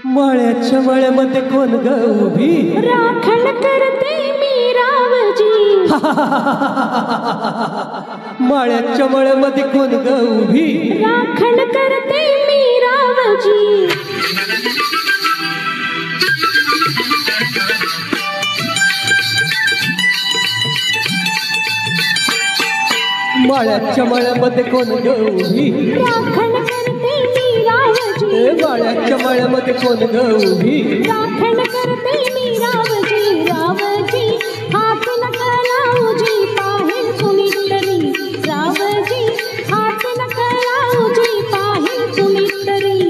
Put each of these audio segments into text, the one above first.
मळ्याच्या मळ्यामध्ये कोण ग उभी राखण करते मी रावजी मळ्याच्या मळ्यामध्ये कोण ग उभी राखण करते मी रावजी मळ्याच्या मळ्यामध्ये कोण ग उभी राखण करते मी रावजी मळ्याच्या मळ्यामध्ये कोण ग उभी राखण करते मी रावजी रावजी हात नका लावूजी पाहिल कुणीतरी रावजी हात नका लावूजी पाहिल कुणीतरी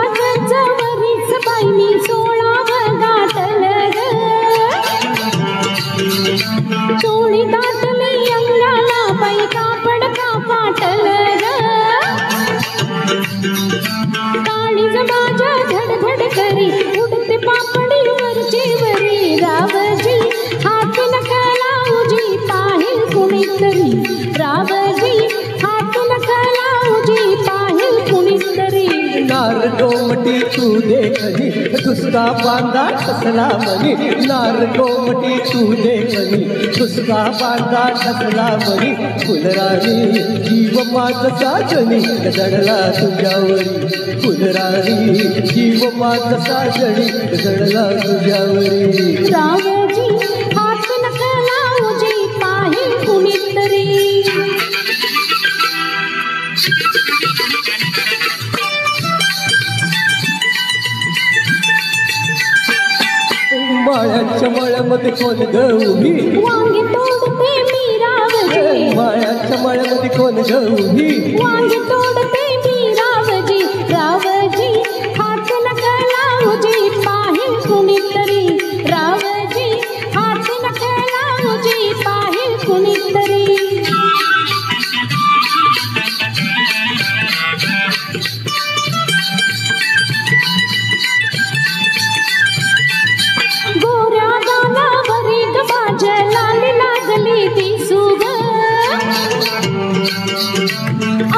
औंदाजवरीच बाईनी 16 गाठल ग चोळी दाटली अंगाला बाई कापड का फाटल ग काळीज माझ्या धडधड करी उडते पापडी वरची वरी रावजी हात नका लावूजी पाहिल कुणीतरी रावजी हात नका लावूजी पाहिल कुणीतरी नार गोमटी तू देखनी दुसरा बांधा ठसला मनी नार गोमटी तू देखनी दुसरा बांधा ठसला मनी फुलराणी जीव माझ साजनी जडला तुझ्यावरी फुलराणी जीव माझ साजनी जडला तुझ्यावरी रावजी हात नका लावूजी पाहिल कुणीतरी मळ्याच्या मळ्यामध्ये कोण ग उभी वांगी तोडते मी रावजी मळ्याच्या मळ्यामध्ये कोण ग उभी वांगी तोडते मी रावजी रावजी हात नका लावूजी पाहिल कुणीतरी रावजी हात नका लावूजी पाहिल कुणीतरी गोऱ्या गालावरी ग माझ्या लाल लागली दिसू ग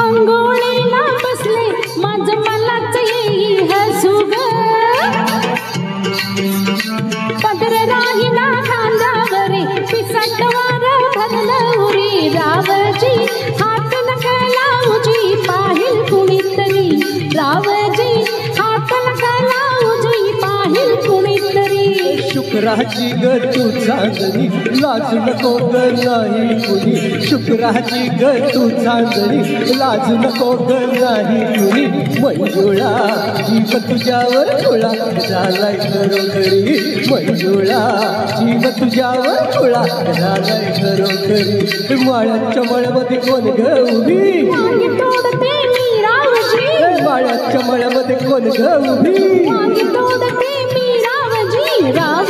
अंघोळीला बसले माझं मलाच येई हसू ग पदर राहिला खांद्यावरी पिसट वार भरलं उरी रावजी हात नका लावूजी पाहिल कुणीतरी रावजी हात नका लावूजी पाहिल कुणीतरी शुक्राची ग तू चांदणी लाजू नको ग नाही कुणी शुक्राची ग तू चांदणी लाजू नको ग नाही कुणी मंजुळा जीव तुझ्यावर खुळा झालाय खरोखरी मंजुळा जीव तुझ्यावर खुळा झालाय खरोखरी मळ्याच्या मळ्यामध्ये कोण ग उभी वांगी तोडते मी रावजी मळ्याच्या मळ्यामध्ये कोण ग उभी वांगी तोडते मी रावजी राव